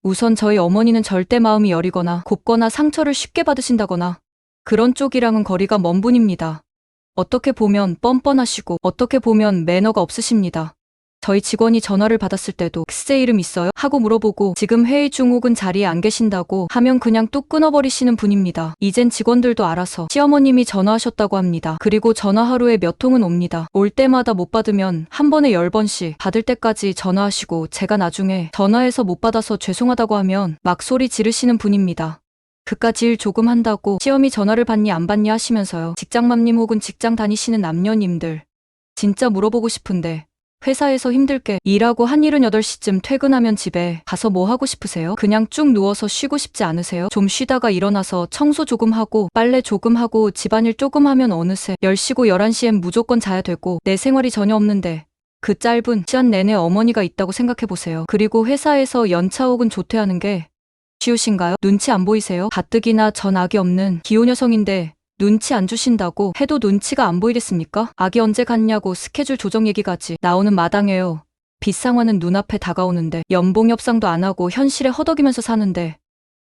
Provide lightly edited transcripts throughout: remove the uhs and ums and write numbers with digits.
우선 저희 어머니는 절대 마음이 여리거나 곱거나 상처를 쉽게 받으신다거나 그런 쪽이랑은 거리가 먼 분입니다. 어떻게 보면 뻔뻔하시고 어떻게 보면 매너가 없으십니다. 저희 직원이 전화를 받았을 때도 글쎄 이름 있어요? 하고 물어보고 지금 회의 중 혹은 자리에 안 계신다고 하면 그냥 뚝 끊어버리시는 분입니다. 이젠 직원들도 알아서 시어머님이 전화하셨다고 합니다. 그리고 전화 하루에 몇 통은 옵니다. 올 때마다 못 받으면 한 번에 10번씩 받을 때까지 전화하시고 제가 나중에 전화해서 못 받아서 죄송하다고 하면 막 소리 지르시는 분입니다. 그까지 일 조금 한다고 시어미 전화를 받니 안 받니 하시면서요. 직장맘님 혹은 직장 다니시는 남녀님들 진짜 물어보고 싶은데 회사에서 힘들게 일하고 한일은 8시쯤 퇴근하면 집에 가서 뭐 하고 싶으세요? 그냥 쭉 누워서 쉬고 싶지 않으세요? 좀 쉬다가 일어나서 청소 조금 하고 빨래 조금 하고 집안일 조금 하면 어느새 10시고 11시엔 무조건 자야 되고 내 생활이 전혀 없는데 그 짧은 시간 내내 어머니가 있다고 생각해보세요. 그리고 회사에서 연차 혹은 조퇴하는 게 쉬우신가요? 눈치 안 보이세요? 가뜩이나 전 아기 없는 기혼 여성인데 눈치 안 주신다고 해도 눈치가 안 보이겠습니까? 아기 언제 갔냐고 스케줄 조정 얘기까지 나오는 마당에요. 빚상환은 눈앞에 다가오는데 연봉 협상도 안 하고 현실에 허덕이면서 사는데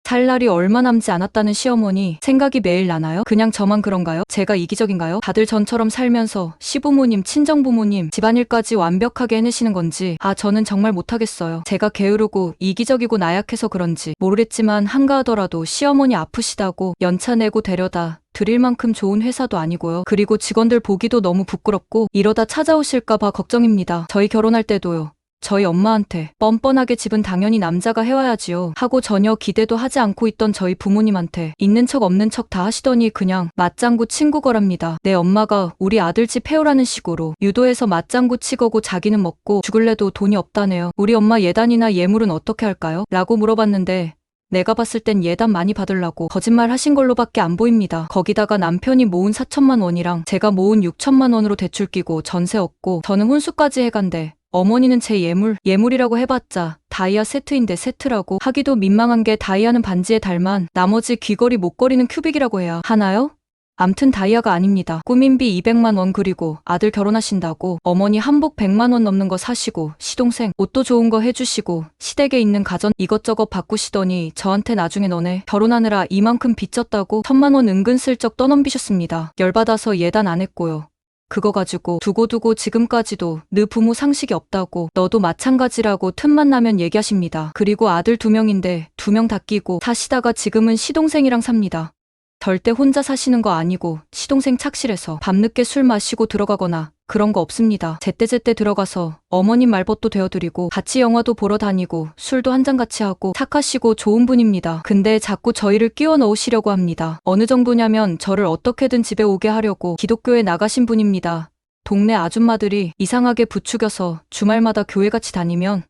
살 날이 얼마 남지 않았다는 시어머니 생각이 매일 나나요? 그냥 저만 그런가요? 제가 이기적인가요? 다들 전처럼 살면서 시부모님, 친정부모님, 집안일까지 완벽하게 해내시는 건지 저는 정말 못하겠어요. 제가 게으르고 이기적이고 나약해서 그런지 모르겠지만 한가하더라도 시어머니 아프시다고 연차 내고 데려다 드릴 만큼 좋은 회사도 아니고요. 그리고 직원들 보기도 너무 부끄럽고 이러다 찾아오실까봐 걱정입니다. 저희 결혼할 때도요. 저희 엄마한테 뻔뻔하게 집은 당연히 남자가 해와야지요 하고 전혀 기대도 하지 않고 있던 저희 부모님한테 있는 척 없는 척 다 하시더니 그냥 맞장구 친구 거랍니다. 내 엄마가 우리 아들 집 해오라는 식으로 유도해서 맞장구 치거고 자기는 먹고 죽을래도 돈이 없다네요. 우리 엄마 예단이나 예물은 어떻게 할까요? 라고 물어봤는데 내가 봤을 땐 예단 많이 받으려고 거짓말 하신 걸로밖에 안 보입니다. 거기다가 남편이 모은 4천만 원이랑 제가 모은 6천만 원으로 대출 끼고 전세 얻고 저는 혼수까지 해간대. 어머니는 제 예물이라고 해봤자 다이아 세트인데 세트라고 하기도 민망한 게 다이아는 반지에 달만 나머지 귀걸이 목걸이는 큐빅이라고 해야 하나요? 암튼 다이아가 아닙니다. 꾸민비 200만 원 그리고 아들 결혼하신다고 어머니 한복 100만 원 넘는 거 사시고 시동생 옷도 좋은 거 해주시고 시댁에 있는 가전 이것저것 바꾸시더니 저한테 나중에 너네 결혼하느라 이만큼 빚졌다고 1,000만 원 은근슬쩍 떠넘기셨습니다. 열받아서 예단 안 했고요. 그거 가지고 두고두고 지금까지도 느 부모 상식이 없다고 너도 마찬가지라고 틈만 나면 얘기하십니다. 그리고 아들 2명인데 2명 다 끼고 사시다가 지금은 시동생이랑 삽니다. 절대 혼자 사시는 거 아니고 시동생 착실해서 밤늦게 술 마시고 들어가거나 그런 거 없습니다. 제때제때 들어가서 어머님 말벗도 되어드리고 같이 영화도 보러 다니고 술도 한잔 같이 하고 착하시고 좋은 분입니다. 근데 자꾸 저희를 끼워 넣으시려고 합니다. 어느 정도냐면 저를 어떻게든 집에 오게 하려고 기독교에 나가신 분입니다. 동네 아줌마들이 이상하게 부추겨서 주말마다 교회 같이 다니면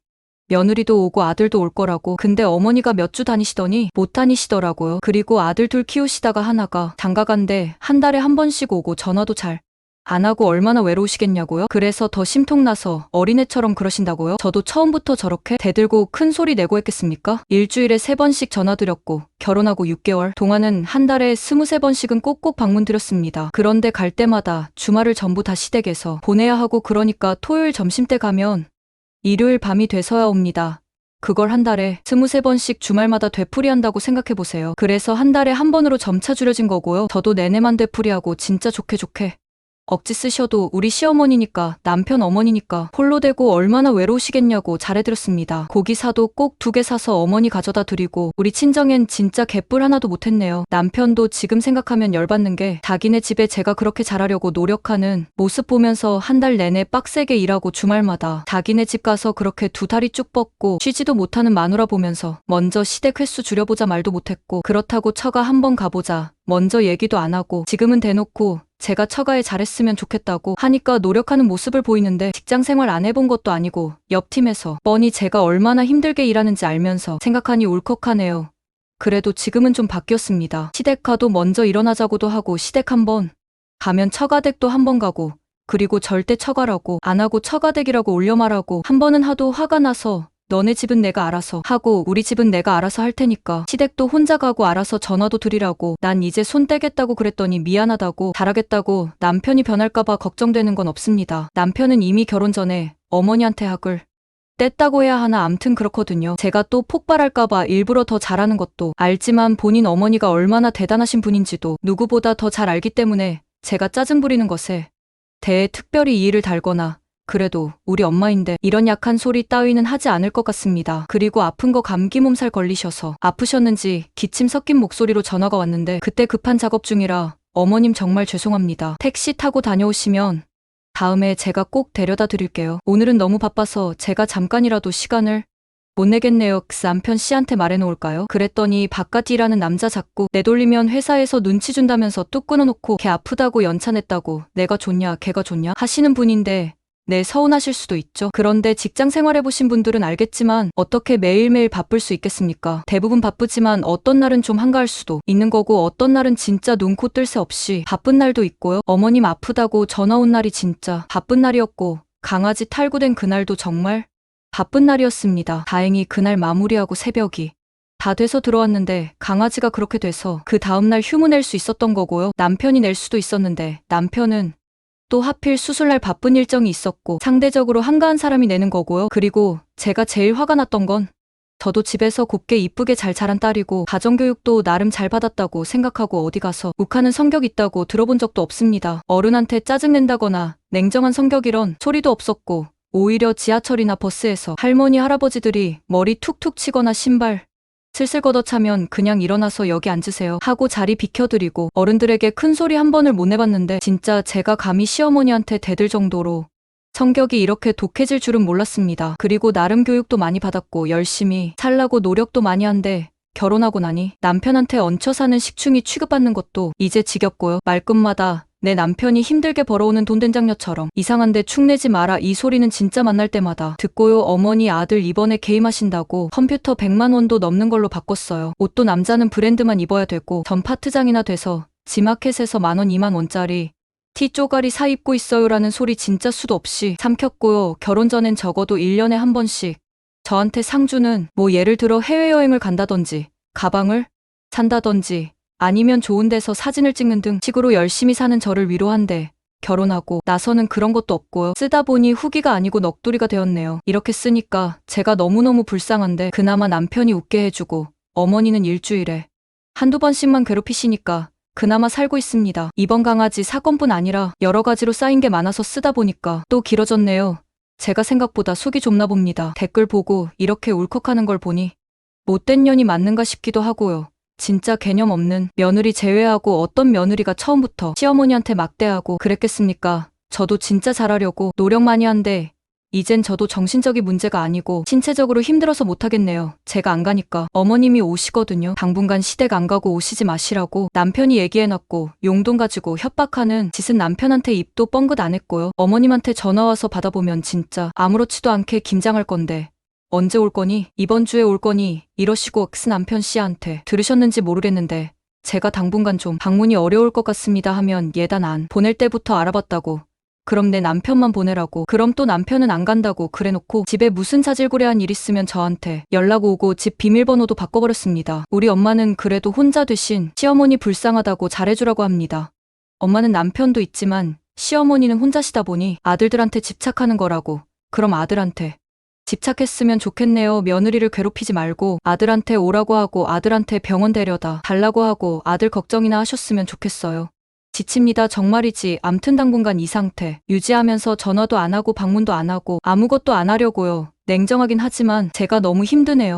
며느리도 오고 아들도 올 거라고. 근데 어머니가 몇 주 다니시더니 못 다니시더라고요. 그리고 아들 둘 키우시다가 하나가 장가간데 한 달에 한 번씩 오고 전화도 잘 안 하고 얼마나 외로우시겠냐고요. 그래서 더 심통나서 어린애처럼 그러신다고요. 저도 처음부터 저렇게 대들고 큰 소리 내고 했겠습니까? 일주일에 3번씩 전화드렸고 결혼하고 6개월 동안은 한 달에 23번씩은 꼭꼭 방문 드렸습니다. 그런데 갈 때마다 주말을 전부 다 시댁에서 보내야 하고 그러니까 토요일 점심때 가면 일요일 밤이 돼서야 옵니다. 그걸 한 달에 23번씩 주말마다 되풀이한다고 생각해보세요. 그래서 한 달에 한 번으로 점차 줄여진 거고요. 저도 내내만 되풀이하고 진짜 좋게 억지 쓰셔도 우리 시어머니니까 남편 어머니니까 홀로 되고 얼마나 외로우시겠냐고 잘해드렸습니다. 고기 사도 꼭 2개 사서 어머니 가져다 드리고 우리 친정엔 진짜 개뿔 하나도 못했네요. 남편도 지금 생각하면 열받는 게 자기네 집에 제가 그렇게 잘하려고 노력하는 모습 보면서 한 달 내내 빡세게 일하고 주말마다 자기네 집 가서 그렇게 2다리 쭉 뻗고 쉬지도 못하는 마누라 보면서 먼저 시댁 횟수 줄여보자 말도 못했고 그렇다고 처가 한번 가보자 먼저 얘기도 안 하고 지금은 대놓고 제가 처가에 잘했으면 좋겠다고 하니까 노력하는 모습을 보이는데 직장 생활 안 해본 것도 아니고 옆 팀에서 뻔히 제가 얼마나 힘들게 일하는지 알면서 생각하니 울컥하네요. 그래도 지금은 좀 바뀌었습니다. 시댁 가도 먼저 일어나자고도 하고 시댁 한번 가면 처가댁도 한번 가고 그리고 절대 처가라고 안 하고 처가댁이라고 올려 말하고 한 번은 하도 화가 나서 너네 집은 내가 알아서 하고 우리 집은 내가 알아서 할 테니까 시댁도 혼자 가고 알아서 전화도 드리라고 난 이제 손 떼겠다고 그랬더니 미안하다고 잘하겠다고 남편이 변할까봐 걱정되는 건 없습니다. 남편은 이미 결혼 전에 어머니한테 학을 뗐다고 해야 하나 암튼 그렇거든요. 제가 또 폭발할까봐 일부러 더 잘하는 것도 알지만 본인 어머니가 얼마나 대단하신 분인지도 누구보다 더 잘 알기 때문에 제가 짜증 부리는 것에 대해 특별히 이의를 달거나 그래도 우리 엄마인데 이런 약한 소리 따위는 하지 않을 것 같습니다. 그리고 아픈 거 감기 몸살 걸리셔서 아프셨는지 기침 섞인 목소리로 전화가 왔는데 그때 급한 작업 중이라 어머님 정말 죄송합니다. 택시 타고 다녀오시면 다음에 제가 꼭 데려다 드릴게요. 오늘은 너무 바빠서 제가 잠깐이라도 시간을 못 내겠네요. 남편 씨한테 말해놓을까요? 그랬더니 바깥 일하는 남자 자꾸 내돌리면 회사에서 눈치 준다면서 뚝 끊어놓고 걔 아프다고 연차냈다고 내가 좋냐 걔가 좋냐 하시는 분인데 네, 서운하실 수도 있죠. 그런데 직장 생활해보신 분들은 알겠지만 어떻게 매일매일 바쁠 수 있겠습니까? 대부분 바쁘지만 어떤 날은 좀 한가할 수도 있는 거고 어떤 날은 진짜 눈코 뜰 새 없이 바쁜 날도 있고요. 어머님 아프다고 전화 온 날이 진짜 바쁜 날이었고 강아지 탈구된 그날도 정말 바쁜 날이었습니다. 다행히 그날 마무리하고 새벽이 다 돼서 들어왔는데 강아지가 그렇게 돼서 그 다음날 휴무 낼 수 있었던 거고요. 남편이 낼 수도 있었는데 남편은 또 하필 수술날 바쁜 일정이 있었고 상대적으로 한가한 사람이 내는 거고요. 그리고 제가 제일 화가 났던 건 저도 집에서 곱게 이쁘게 잘 자란 딸이고 가정교육도 나름 잘 받았다고 생각하고 어디 가서 욱하는 성격 있다고 들어본 적도 없습니다. 어른한테 짜증낸다거나 냉정한 성격 이런 소리도 없었고 오히려 지하철이나 버스에서 할머니 할아버지들이 머리 툭툭 치거나 신발 슬슬 걷어차면 그냥 일어나서 여기 앉으세요 하고 자리 비켜드리고 어른들에게 큰 소리 한 번을 못 내봤는데 진짜 제가 감히 시어머니한테 대들 정도로 성격이 이렇게 독해질 줄은 몰랐습니다. 그리고 나름 교육도 많이 받았고 열심히 살라고 노력도 많이 한데 결혼하고 나니 남편한테 얹혀 사는 식충이 취급받는 것도 이제 지겹고요. 말끝마다 내 남편이 힘들게 벌어오는 돈 된장녀처럼 이상한데 축내지 마라 이 소리는 진짜 만날 때마다 듣고요. 어머니 아들 이번에 게임하신다고 컴퓨터 100만 원도 넘는 걸로 바꿨어요. 옷도 남자는 브랜드만 입어야 되고 전 파트장이나 돼서 지마켓에서 10,000원 20,000원짜리 티 쪼가리 사 입고 있어요라는 소리 진짜 수도 없이 삼켰고요. 결혼 전엔 적어도 1년에 한 번씩 저한테 상주는 뭐 예를 들어 해외여행을 간다든지 가방을 산다든지 아니면 좋은 데서 사진을 찍는 등 식으로 열심히 사는 저를 위로한데 결혼하고 나서는 그런 것도 없고요. 쓰다 보니 후기가 아니고 넋두리가 되었네요. 이렇게 쓰니까 제가 너무너무 불쌍한데 그나마 남편이 웃게 해주고 어머니는 일주일에 한두 번씩만 괴롭히시니까 그나마 살고 있습니다. 이번 강아지 사건뿐 아니라 여러 가지로 쌓인 게 많아서 쓰다 보니까 또 길어졌네요. 제가 생각보다 속이 좁나 봅니다. 댓글 보고 이렇게 울컥하는 걸 보니 못된 년이 맞는가 싶기도 하고요. 진짜 개념 없는 며느리 제외하고 어떤 며느리가 처음부터 시어머니한테 막대하고 그랬겠습니까? 저도 진짜 잘하려고 노력 많이 한데 이젠 저도 정신적인 문제가 아니고 신체적으로 힘들어서 못하겠네요. 제가 안 가니까 어머님이 오시거든요. 당분간 시댁 안 가고 오시지 마시라고 남편이 얘기해놨고 용돈 가지고 협박하는 짓은 남편한테 입도 뻥긋 안 했고요. 어머님한테 전화와서 받아보면 진짜 아무렇지도 않게 김장할 건데 언제 올 거니? 이번 주에 올 거니? 이러시고 남편 씨한테 들으셨는지 모르겠는데 제가 당분간 좀 방문이 어려울 것 같습니다 하면 예단 안 보낼 때부터 알아봤다고 그럼 내 남편만 보내라고 그럼 또 남편은 안 간다고 그래놓고 집에 무슨 자질구레한 일 있으면 저한테 연락 오고 집 비밀번호도 바꿔버렸습니다. 우리 엄마는 그래도 혼자 되신 시어머니 불쌍하다고 잘해주라고 합니다. 엄마는 남편도 있지만 시어머니는 혼자시다 보니 아들들한테 집착하는 거라고 그럼 아들한테 집착했으면 좋겠네요. 며느리를 괴롭히지 말고 아들한테 오라고 하고 아들한테 병원 데려다 달라고 하고 아들 걱정이나 하셨으면 좋겠어요. 지칩니다. 정말이지. 암튼 당분간 이 상태 유지하면서 전화도 안 하고 방문도 안 하고 아무것도 안 하려고요. 냉정하긴 하지만 제가 너무 힘드네요.